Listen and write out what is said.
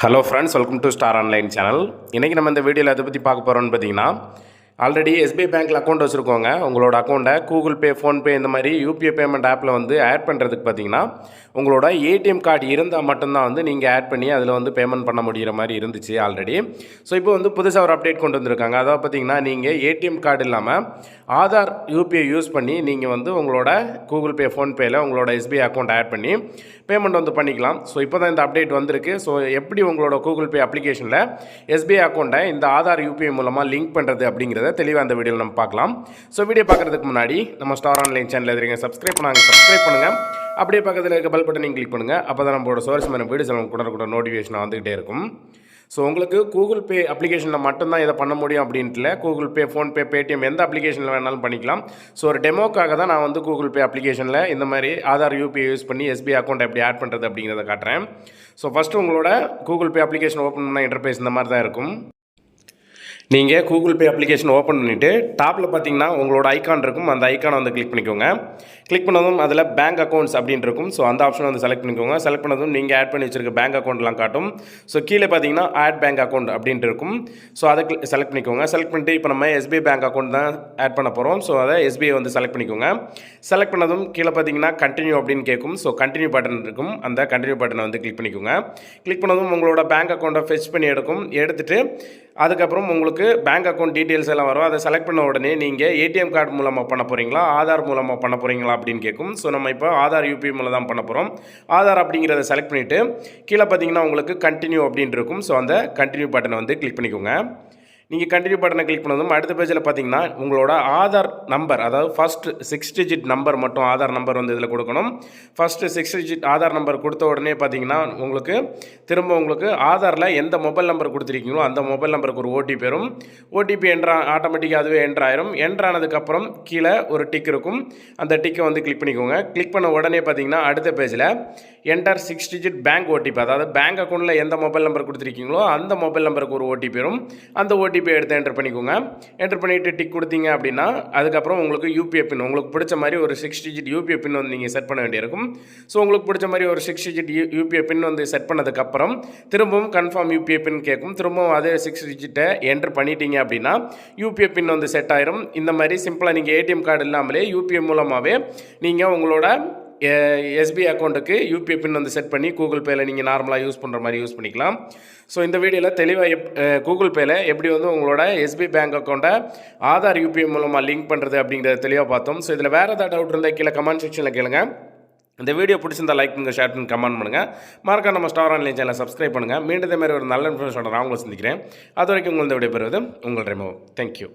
Hello friends, welcome to star online channel. இன்றைக்கி நம்ம இந்த வீடியோவில் எதை பற்றி பார்க்க போகிறோம்னு பார்த்தீங்கன்னா, ஆல்ரெடி எஸ்பிஐ பேங்க்கில் அக்கௌண்ட் வச்சுருக்கோங்க. உங்களோட அக்கௌண்ட்டை கூகுள் பே, ஃபோன்பே இந்த மாதிரி யூபிஐ பேமெண்ட் ஆப்பில் வந்து ஆட் பண்ணுறதுக்கு பார்த்தீங்கன்னா, உங்களோட ஏடிஎம் கார்டு இருந்தால் மட்டும்தான் வந்து நீங்கள் ஆட் பண்ணி அதில் வந்து பேமெண்ட் பண்ண முடிகிற மாதிரி இருந்துச்சு ஆல்ரெடி. ஸோ இப்போ வந்து புதுசாக ஒரு அப்டேட் கொண்டு வந்திருக்காங்க. அதாவது பார்த்தீங்கன்னா, நீங்கள் ஏடிஎம் கார்டு இல்லாமல் ஆதார் யூபிஐ யூஸ் பண்ணி நீங்கள் வந்து உங்களோட கூகுள் பே, ஃபோன்பேயில் உங்களோட எஸ்பிஐ அக்கௌண்ட் ஆட் பண்ணி பேமெண்ட் வந்து பண்ணிக்கலாம். ஸோ இப்போ தான் இந்த அப்டேட் வந்திருக்கு. ஸோ எப்படி உங்களோட கூகுள் பே அப்ளிகேஷனில் எஸ்பிஐ அக்கௌண்ட்டை இந்த ஆதார் யூபிஐ மூலமாக லிங்க் பண்ணுறது அப்படிங்கிறத தெளிவாக அந்த வீடியோவில் நம்ம பார்க்கலாம். ஸோ வீடியோ பார்க்குறதுக்கு முன்னாடி நம்ம ஸ்டார் ஆன்லைன் சேனல் எதிரிங்க சப்ஸ்கிரைப் பண்ணுங்கள். அப்படியே பக்கத்தில் இருக்க பெல் பட்டனையும் கிளிக் பண்ணுங்கள். அப்போ தான் நம்மளோட சுவாரஸ்யமான வீடியோஸ் நமக்கு கூட நோட்டிஃபிகேஷன் வந்துகிட்டே இருக்கும். ஸோ உங்களுக்கு கூகுள் பே அப்ளிகேஷனில் மட்டும்தான் இதை பண்ண முடியும் அப்படின்ட்டு கூகுள் பே, ஃபோன்பே, பேடிஎம் எந்த அப்ளிகேஷனில் வேணாலும் பண்ணிக்கலாம். ஸோ ஒரு டெமோக்காக தான் நான் வந்து கூகுள் பே அப்ளிகேஷனில் இந்த மாதிரி ஆதார் யூபிஐ யூஸ் பண்ணி எஸ்பிஐ அக்கௌண்ட் எப்படி ஆட் பண்ணுறது அப்படிங்கிறத காட்டுறேன். ஸோ ஃபஸ்ட்டு உங்களோட கூகுள் பே அப்ளிகேஷன் ஓப்பன் பண்ண இன்டர்ஃபேஸ் இந்த மாதிரி தான் இருக்கும். நீங்கள் கூகுள் பே அப்ளிகேஷன் ஓப்பன் பண்ணிவிட்டு டாப்பில் பார்த்தீங்கன்னா உங்களோட ஐக்கான் இருக்கும். அந்த ஐக்கானை வந்து கிளிக் பண்ணிக்கோங்க. கிளிக் பண்ணதும் அதில் பேங்க் அக்கௌண்ட்ஸ் அப்படின்னு இருக்கும். ஸோ அந்த ஆப்ஷனை வந்து செலக்ட் பண்ணிக்கோங்க. செலக்ட் பண்ணதும் நீங்கள் ஆட் பண்ணி வச்சிருக்க பேங்க் அக்கௌண்ட்லாம் காட்டும். ஸோ கீழே பார்த்தீங்கன்னா ஆட் பேங்க் அக்கௌண்ட் அப்படின்ட்டு இருக்கும். ஸோ அதை செலக்ட் பண்ணிக்கோங்க. செலக்ட் பண்ணிட்டு இப்போ நம்ம எஸ்பிஐ பேங்க் அக்கௌண்ட் தான் ஆட் பண்ண போகிறோம். ஸோ அதை எஸ்பிஐ வந்து செலக்ட் பண்ணிக்கோங்க. செலக்ட் பண்ணதும் கீழே பார்த்தீங்கன்னா கண்டினியூ அப்படின்னு கேட்கும். ஸோ கண்டினியூ பட்டன் இருக்கும். அந்த கண்டினியூ பட்டனை வந்து கிளிக் பண்ணிக்கோங்க. கிளிக் பண்ணதும் உங்களோட பேங்க் அக்கௌண்ட்டை ஃபெச் பண்ணி எடுத்துட்டு அதுக்கப்புறம் உங்களுக்கு பேங்க் அக்கௌண்ட் டீட்டெயில்ஸ் எல்லாம் வரும். அதை செலக்ட் பண்ண உடனே நீங்கள் ஏடிஎம் கார்டு மூலமாக பண்ண போகிறீங்களா, ஆதார் மூலமாக பண்ண போகிறீங்களா அப்படின்னு கேட்கும். ஸோ நம்ம இப்போ ஆதார் யூபிஐ மூலம் தான் பண்ண போகிறோம். ஆதார் அப்படிங்கிறத செலக்ட் பண்ணிவிட்டு கீழே பார்த்தீங்கன்னா உங்களுக்கு கண்டினியூ அப்படின்னு இருக்கும். ஸோ அந்த கண்டினியூ பட்டனை வந்து கிளிக் பண்ணிக்கோங்க. நீங்கள் கண்டினியூ பட்டனை கிளிக் பண்ணதும் அடுத்த பேஜில் பார்த்தீங்கன்னா உங்களோட ஆதார் நம்பர், அதாவது ஃபஸ்ட்டு 6 டிஜிட் நம்பர் மட்டும் ஆதார் நம்பர் வந்து இதில் கொடுக்கணும். ஃபஸ்ட்டு 6 டிஜிட் ஆதார் நம்பர் கொடுத்த உடனே பார்த்தீங்கன்னா உங்களுக்கு ஆதாரில் எந்த மொபைல் நம்பர் கொடுத்துருக்கீங்களோ அந்த மொபைல் நம்பருக்கு ஒரு ஓடிபி வரும். ஓடிபி ஆட்டோமேட்டிக்காக அதுவே என்ட்ரு ஆயிரும். என்ட்ரு ஆனதுக்கப்புறம் கீழே ஒரு டிக் இருக்கும். அந்த டிக்கை வந்து கிளிக் பண்ணிக்கோங்க. கிளிக் பண்ண உடனே பார்த்தீங்கன்னா அடுத்த பேஜில் என்டர் 6 டிஜிட் பேங்க் ஓடிபி, அதாவது பேங்க் அக்கௌண்ட்டில் எந்த மொபைல் நம்பர் கொடுத்துருக்கீங்களோ அந்த மொபைல் நம்பருக்கு ஒரு ஓடிபி வரும். அந்த ஓடிபி எடுத்து என்டர் பண்ணிக்கோங்க. என்டர் பண்ணிவிட்டு டிக் கொடுத்தீங்க அப்படின்னா அதுக்கப்புறம் உங்களுக்கு யூபிஐ பின், உங்களுக்கு பிடிச்ச மாதிரி ஒரு 6 டிஜிட் யூபிஐ பின் வந்து நீங்கள் செட் பண்ண வேண்டியிருக்கும். ஸோ உங்களுக்கு பிடிச்ச மாதிரி ஒரு 6 டிஜிட் யூபிஐ பின் வந்து செட் பண்ணதுக்கப்புறம் திரும்பவும் கன்ஃபார்ம் யூபிஐ பின் கேட்கும். திரும்பவும் அதே 6 டிஜிட்டை என்டர் பண்ணிட்டீங்க அப்படின்னா யூபிஐ பின் வந்து செட் ஆயிரும். இந்த மாதிரி சிம்பிளாக நீங்கள் ஏடிஎம் கார்டு இல்லாமலே யூபிஐ மூலமாகவே நீங்கள் உங்களோட எஸ்பிஐ அக்கௌண்ட்டுக்கு யூபிஐ பின் வந்து செட் பண்ணி கூகுள் பேயில் நீங்கள் நார்மலாக யூஸ் பண்ணுற மாதிரி யூஸ் பண்ணிக்கலாம். ஸோ இந்த வீடியோவில் தெளிவாக கூகுள் பேயில் எப்படி வந்து உங்களோட எஸ்பிஐ பேங்க் அக்கௌண்ட்டை ஆதார் யூபிஐ மூலமாக லிங்க் பண்ணுறது அப்படிங்கிறத தெளிவாக பார்த்தோம். ஸோ இதில் வேறு ஏதாவது டவுட் இருந்தால் கீழே கமெண்ட் செக்ஷனில் கேளுங்க. இந்த வீடியோ பிடிச்சிருந்தா லைக் பண்ணுங்கள், ஷேர் பண்ணி கமெண்ட் பண்ணுங்கள். மறக்காம நம்ம ஸ்டார் ஆன்லைன் சேனலை சப்ஸ்கிரைப் பண்ணுங்கள். மீண்டும் இதே மாதிரி ஒரு நல்ல இன்ஃபர்மேஷனோட நான் உங்களை சந்திக்கிறேன். அது வரைக்கும் உங்கள் விடைபெறுவது உங்கள் ரெமோ. தேங்க்யூ.